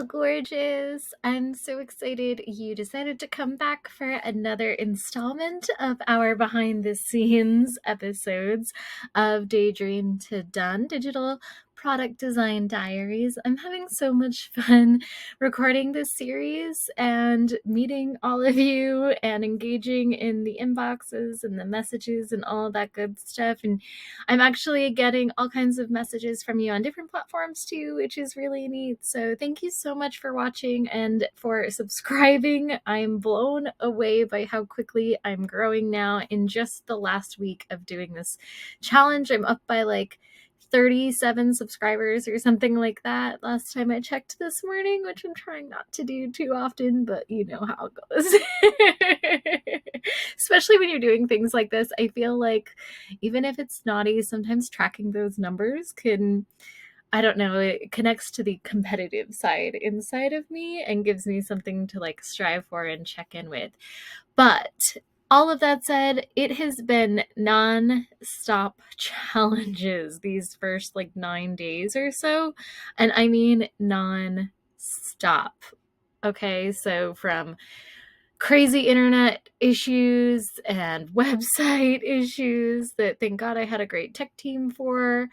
gorgeous. I'm so excited you decided to come back for another installment of our behind the scenes episodes of Daydream to Done Digital Product Design Diaries. I'm having so much fun recording this series and meeting all of you and engaging in the inboxes and the messages and all that good stuff. And I'm actually getting all kinds of messages from you on different platforms too, which is really neat. So thank you so much for watching and for subscribing. I'm blown away by how quickly I'm growing now in just the last week of doing this challenge. I'm up by like 37 subscribers or something like that last time I checked this morning, which I'm trying not to do too often, but you know how it goes. Especially when you're doing things like this, I feel like even if it's naughty, sometimes tracking those numbers can, I don't know, it connects to the competitive side inside of me and gives me something to like strive for and check in with. But all of that said, it has been non-stop challenges these first like 9 days or so. And I mean non-stop. Okay, so from crazy internet issues and website issues that thank God I had a great tech team for,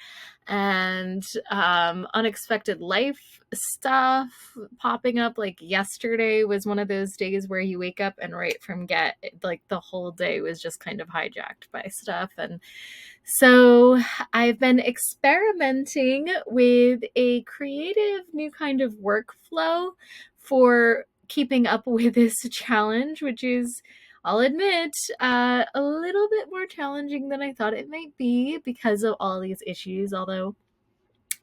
and unexpected life stuff popping up. Like yesterday was one of those days where you wake up and right from get, like the whole day was just kind of hijacked by stuff. And so I've been experimenting with a creative new kind of workflow for keeping up with this challenge, which is, I'll admit, a little bit more challenging than I thought it might be because of all these issues, although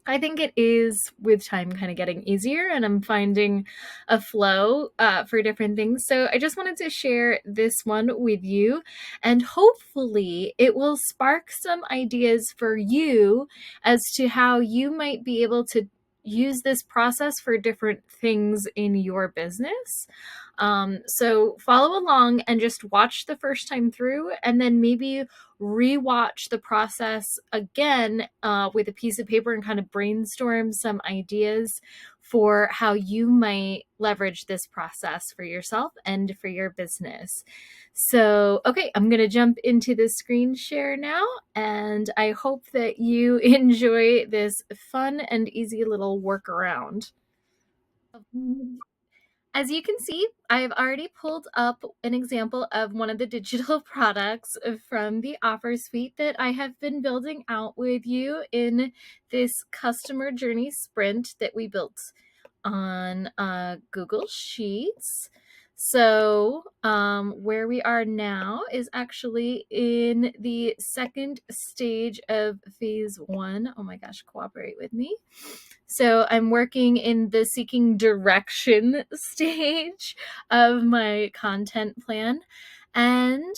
I think it is with time kind of getting easier and I'm finding a flow for different things. So I just wanted to share this one with you, and hopefully it will spark some ideas for you as to how you might be able to use this process for different things in your business. So follow along and just watch the first time through, and then maybe rewatch the process again with a piece of paper and kind of brainstorm some ideas for how you might leverage this process for yourself and for your business. So, okay, I'm going to jump into the screen share now, and I hope that you enjoy this fun and easy little workaround. As you can see, I've already pulled up an example of one of the digital products from the offer suite that I have been building out with you in this customer journey sprint that we built on Google Sheets. So where we are now is actually in the second stage of phase 1. Oh my gosh, cooperate with me. So I'm working in the seeking direction stage of my content plan. And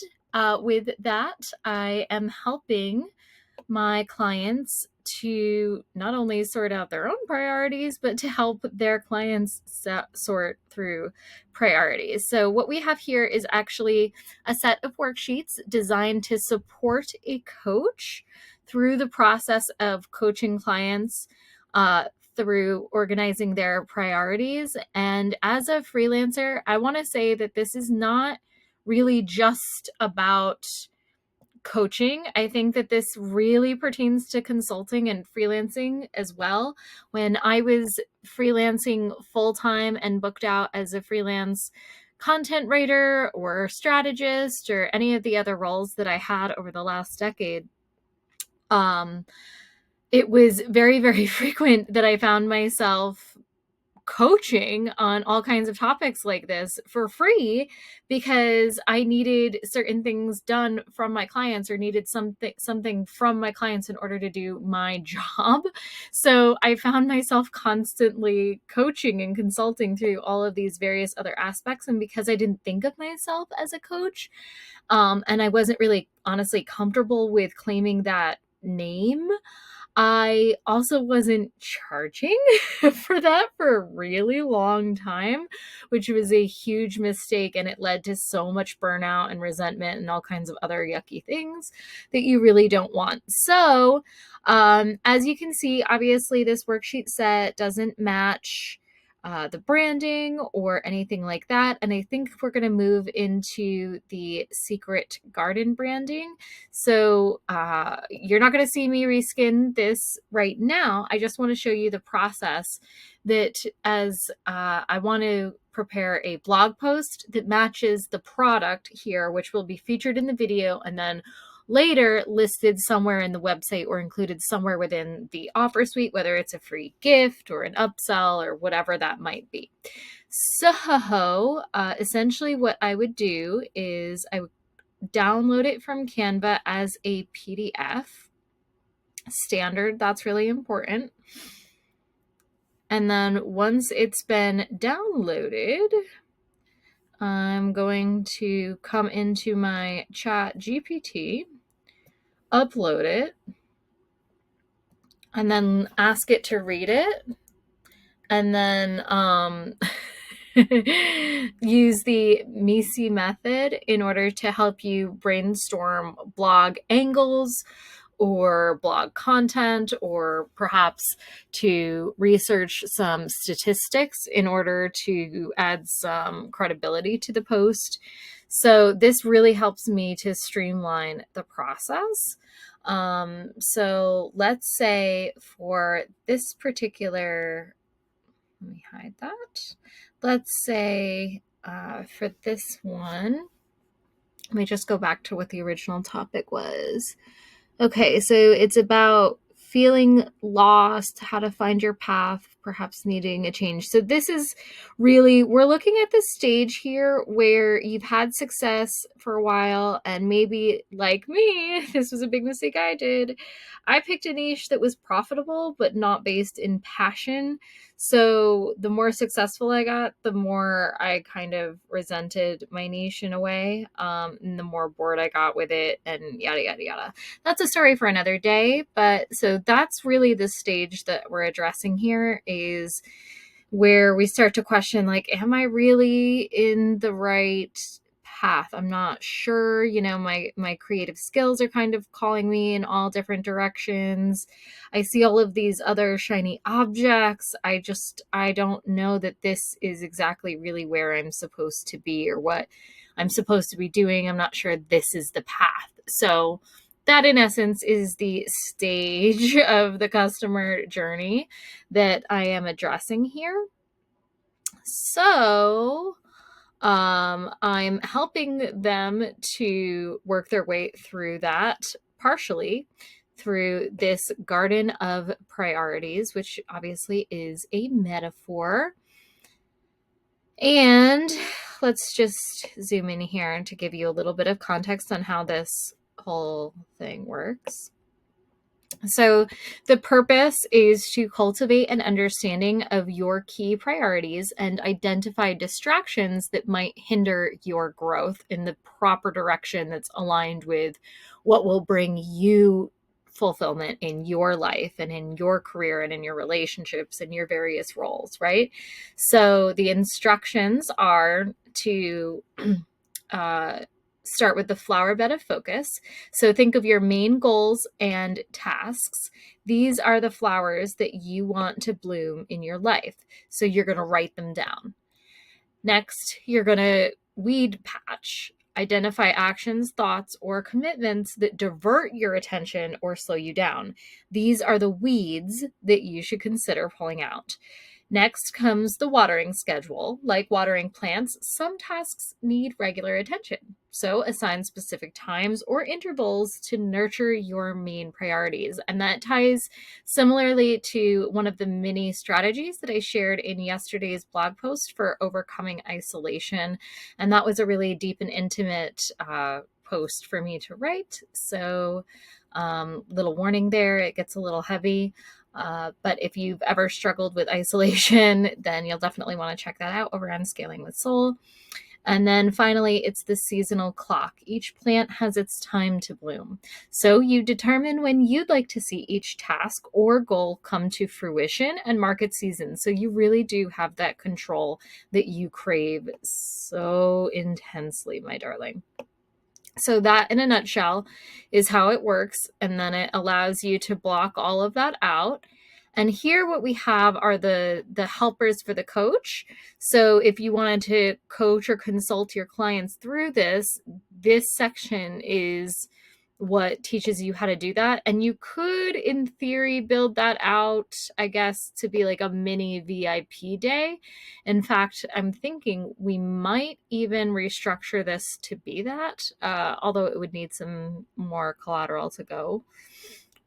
with that, I am helping my clients to not only sort out their own priorities, but to help their clients sort through priorities. So what we have here is actually a set of worksheets designed to support a coach through the process of coaching clients through organizing their priorities. And as a freelancer, I want to say that this is not really just about coaching. I think that this really pertains to consulting and freelancing as well. When I was freelancing full-time and booked out as a freelance content writer or strategist or any of the other roles that I had over the last decade, it was very, very frequent that I found myself coaching on all kinds of topics like this for free because I needed certain things done from my clients or needed something from my clients in order to do my job. So I found myself constantly coaching and consulting through all of these various other aspects. And because I didn't think of myself as a coach, and I wasn't really honestly comfortable with claiming that name, I also wasn't charging for that for a really long time, which was a huge mistake, and it led to so much burnout and resentment and all kinds of other yucky things that you really don't want. So, as you can see, obviously this worksheet set doesn't match the branding or anything like that. And I think we're going to move into the secret garden branding. So you're not going to see me reskin this right now. I just want to show you the process that as I want to prepare a blog post that matches the product here, which will be featured in the video and then later listed somewhere in the website or included somewhere within the offer suite, whether it's a free gift or an upsell or whatever that might be. So essentially what I would do is I would download it from Canva as a PDF. Standard, that's really important. And then once it's been downloaded, I'm going to come into my Chat GPT, upload it, and then ask it to read it, and then use the Misi method in order to help you brainstorm blog angles or blog content, or perhaps to research some statistics in order to add some credibility to the post. So this really helps me to streamline the process. So let's say for this particular, let me hide that. Let's say for this one, let me just go back to what the original topic was. Okay, so it's about feeling lost, how to find your path, perhaps needing a change. So this is really, we're looking at the stage here where you've had success for a while, and maybe like me, this was a big mistake I did. I picked a niche that was profitable, but not based in passion. So the more successful I got, the more I kind of resented my niche in a way, and the more bored I got with it, and yada, yada, yada. That's a story for another day. But so that's really the stage that we're addressing here, is where we start to question, like, am I really in the right path? I'm not sure. My creative skills are kind of calling me in all different directions. I see all of these other shiny objects. I don't know that this is exactly really where I'm supposed to be or what I'm supposed to be doing. I'm not sure this is the path. So that, in essence, is the stage of the customer journey that I am addressing here. So I'm helping them to work their way through that, partially through this garden of priorities, which obviously is a metaphor. And let's just zoom in here to give you a little bit of context on how this whole thing works. So the purpose is to cultivate an understanding of your key priorities and identify distractions that might hinder your growth in the proper direction that's aligned with what will bring you fulfillment in your life and in your career and in your relationships and your various roles, right? So the instructions are to start with the flower bed of focus. So think of your main goals and tasks. These are the flowers that you want to bloom in your life. So you're going to write them down. Next, you're going to weed patch. Identify actions, thoughts, or commitments that divert your attention or slow you down. These are the weeds that you should consider pulling out. Next comes the watering schedule. Like watering plants, some tasks need regular attention. So assign specific times or intervals to nurture your main priorities. And that ties similarly to one of the mini strategies that I shared in yesterday's blog post for overcoming isolation. And that was a really deep and intimate post for me to write. So little warning there, it gets a little heavy. But if you've ever struggled with isolation, then you'll definitely want to check that out over on Scaling with Soul. And then finally, it's the seasonal clock. Each plant has its time to bloom. So you determine when you'd like to see each task or goal come to fruition and mark its season. So you really do have that control that you crave so intensely, my darling. So that, in a nutshell, is how it works. And then it allows you to block all of that out. And here what we have are the helpers for the coach. So if you wanted to coach or consult your clients through this section is what teaches you how to do that. And you could, in theory, build that out, I guess, to be like a mini VIP day. In fact, I'm thinking we might even restructure this to be that, although it would need some more collateral to go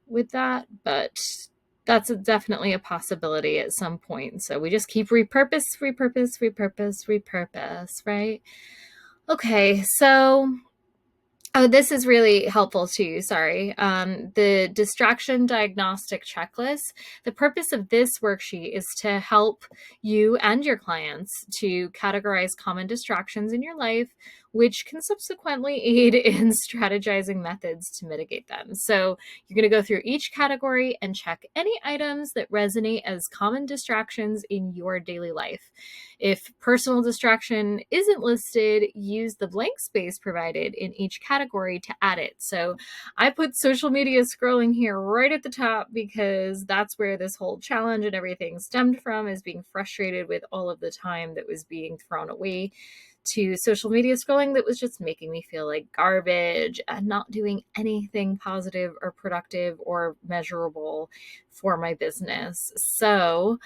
with that. But that's definitely a possibility at some point. So we just keep repurpose, right? Okay, so oh, this is really helpful too. Sorry. The distraction diagnostic checklist. The purpose of this worksheet is to help you and your clients to categorize common distractions in your life, which can subsequently aid in strategizing methods to mitigate them. So you're going to go through each category and check any items that resonate as common distractions in your daily life. If personal distraction isn't listed, use the blank space provided in each category to add it. So I put social media scrolling here right at the top because that's where this whole challenge and everything stemmed from, is being frustrated with all of the time that was being thrown away to social media scrolling that was just making me feel like garbage and not doing anything positive or productive or measurable for my business. So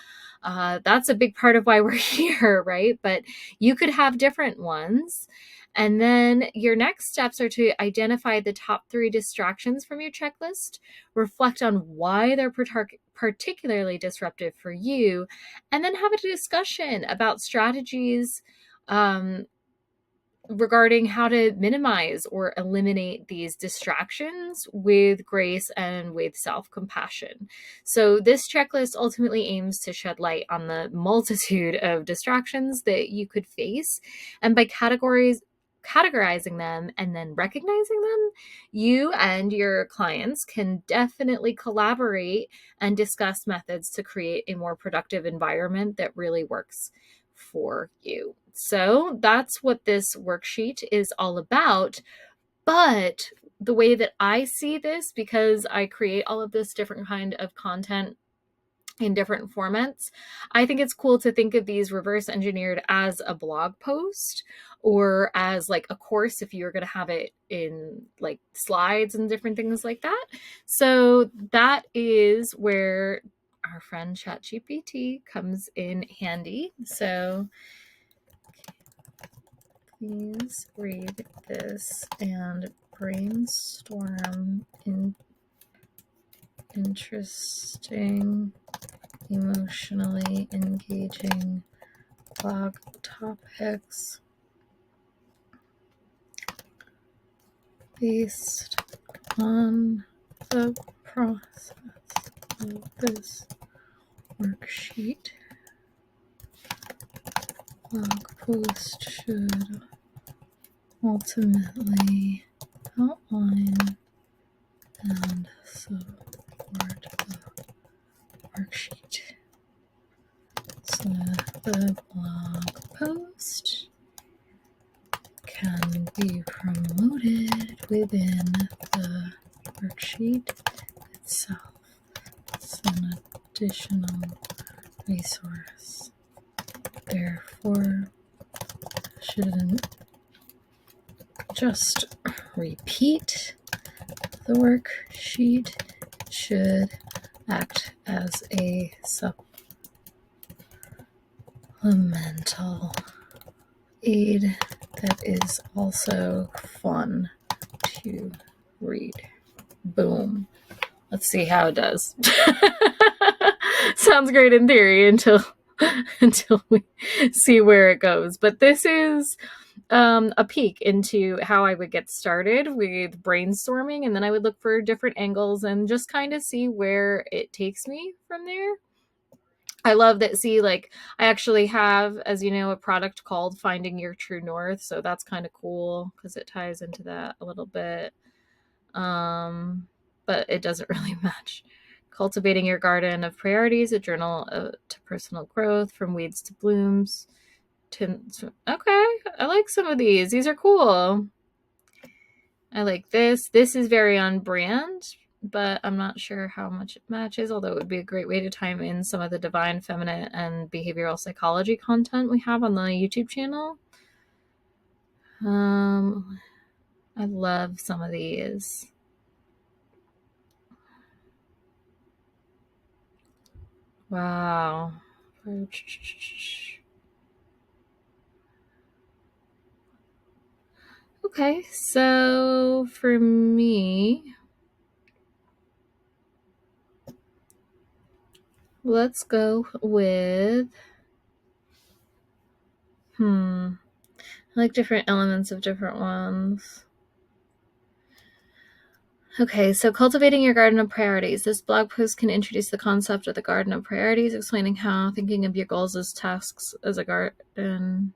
that's a big part of why we're here, right? But you could have different ones. And then your next steps are to identify the top 3 distractions from your checklist, reflect on why they're particularly disruptive for you, and then have a discussion about strategies regarding how to minimize or eliminate these distractions with grace and with self-compassion. So this checklist ultimately aims to shed light on the multitude of distractions that you could face, and by categorizing them and then recognizing them, you and your clients can definitely collaborate and discuss methods to create a more productive environment that really works for you. So that's what this worksheet is all about. But the way that I see this, because I create all of this different kind of content in different formats, I think it's cool to think of these reverse engineered as a blog post or as like a course if you're going to have it in like slides and different things like that. So that is where our friend ChatGPT comes in handy. So please read this and brainstorm in interesting, emotionally engaging blog topics based on the process of this worksheet. Blog post should ultimately outline and support the worksheet. So the blog post can be promoted within the worksheet itself. It's an additional resource. Therefore, shouldn't just repeat the worksheet. It should act as a supplemental aid that is also fun to read. Boom. Let's see how it does. Sounds great in theory until we see where it goes. But this is a peek into how I would get started with brainstorming, and then I would look for different angles and just kind of see where it takes me from there. I love that. See, like I actually have, as you know, a product called Finding Your True North. So that's kind of cool because it ties into that a little bit. But it doesn't really match. Cultivating Your Garden of Priorities, a journal to personal growth, from weeds to blooms. Okay, I like some of these. These are cool. I like this. This is very on brand. but I'm not sure how much it matches, although it would be a great way to time in some of the divine feminine and behavioral psychology content we have on the YouTube channel. I love some of these. Wow. Okay, so for me, let's go with I like different elements of different ones. Okay, so cultivating your garden of priorities. This blog post can introduce the concept of the garden of priorities, explaining how thinking of your goals as tasks as a garden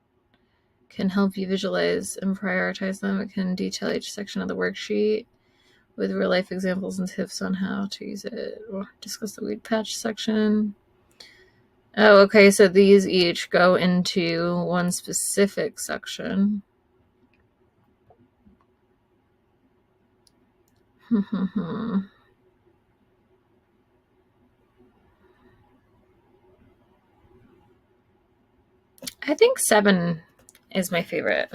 can help you visualize and prioritize them. It can detail each section of the worksheet with real life examples and tips on how to use it. Or discuss the weed patch section. Oh, okay, so these each go into one specific section. I think 7 is my favorite.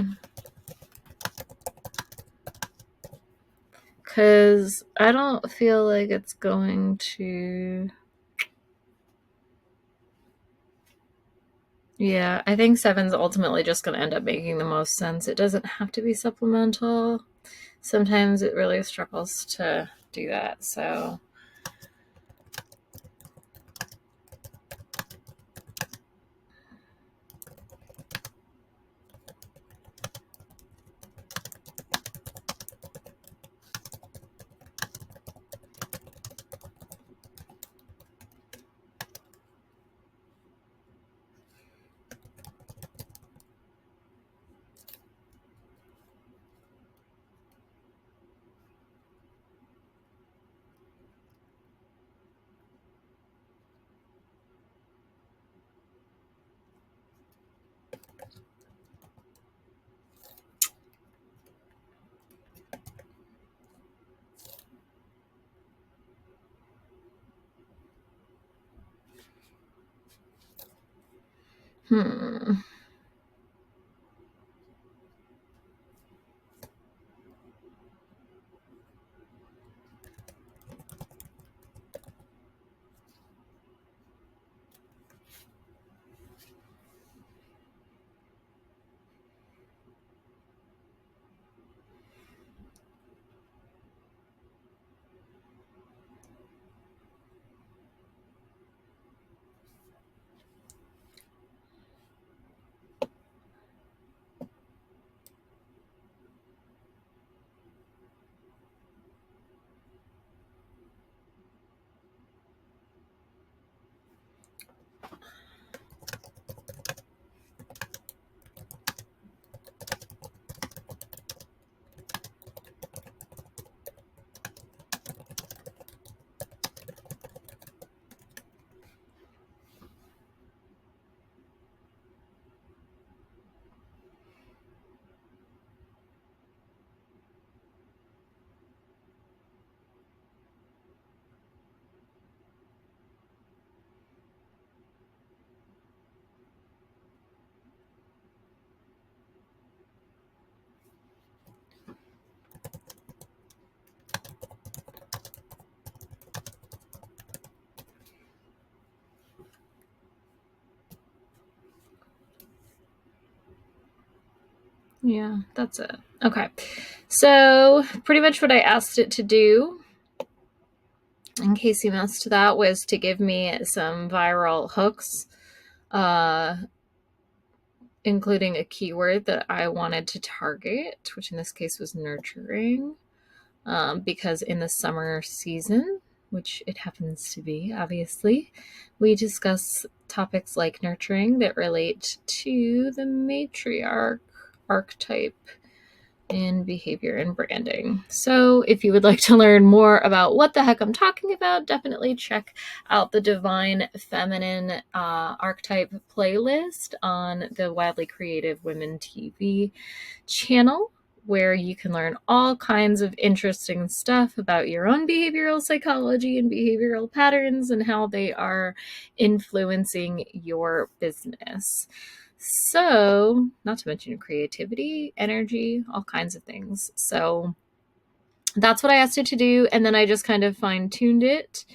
Because I don't feel like it's going to... Yeah, I think 7's ultimately just going to end up making the most sense. It doesn't have to be supplemental. Sometimes it really struggles to do that, so... Yeah, that's it. Okay. So pretty much what I asked it to do, in case you missed that, was to give me some viral hooks, including a keyword that I wanted to target, which in this case was nurturing, because in the summer season, which it happens to be, obviously, we discuss topics like nurturing that relate to the matriarch archetype in behavior and branding. So if you would like to learn more about what the heck I'm talking about, definitely check out the Divine Feminine Archetype playlist on the Wildly Creative Women TV channel. where you can learn all kinds of interesting stuff about your own behavioral psychology and behavioral patterns and how they are influencing your business. So, not to mention creativity, energy, all kinds of things. So, that's what I asked it to do. And then I just kind of fine tuned it.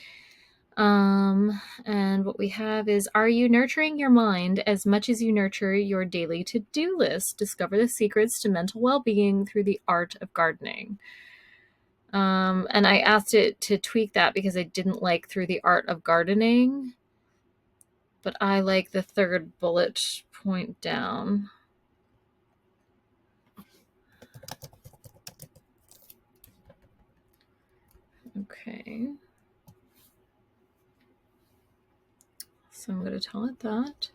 And what we have is, are you nurturing your mind as much as you nurture your daily to-do list? Discover the secrets to mental well-being through the art of gardening. And I asked it to tweak that because I didn't like through the art of gardening, but I like the third bullet point down. Okay. So I'm going to tell it that.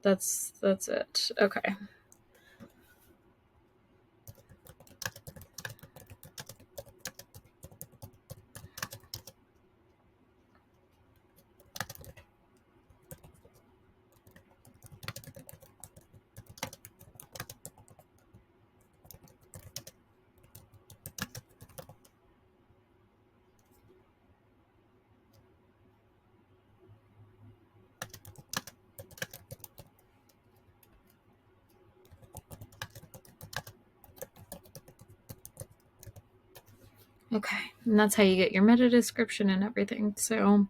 That's it. Okay. Okay, and that's how you get your meta description and everything. So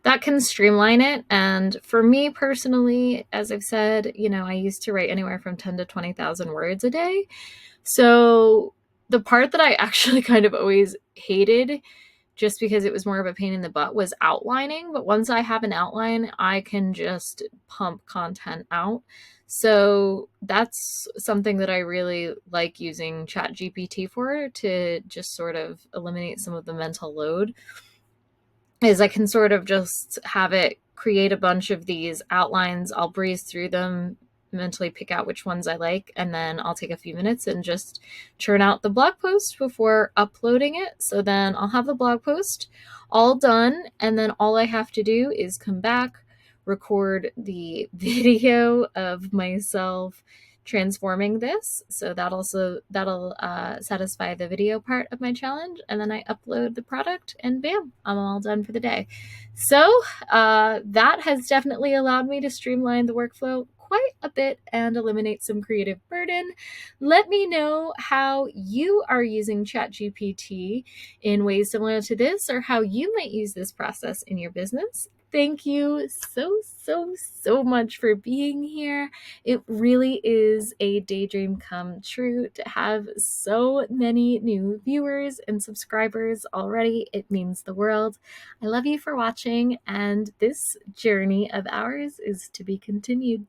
that can streamline it. And for me personally, as I've said, I used to write anywhere from 10 to 20,000 words a day. So the part that I actually kind of always hated, just because it was more of a pain in the butt, was outlining. But once I have an outline, I can just pump content out. So that's something that I really like using ChatGPT for, to just sort of eliminate some of the mental load, is I can sort of just have it create a bunch of these outlines. I'll breeze through them, mentally pick out which ones I like, and then I'll take a few minutes and just churn out the blog post before uploading it. So then I'll have the blog post all done, and then all I have to do is come back, record the video of myself transforming this. So that'll satisfy the video part of my challenge, and then I upload the product, and bam, I'm all done for the day. So that has definitely allowed me to streamline the workflow quite a bit and eliminate some creative burden. Let me know how you are using ChatGPT in ways similar to this, or how you might use this process in your business. Thank you so much for being here. It really is a daydream come true to have so many new viewers and subscribers already. It means the world. I love you for watching, and this journey of ours is to be continued.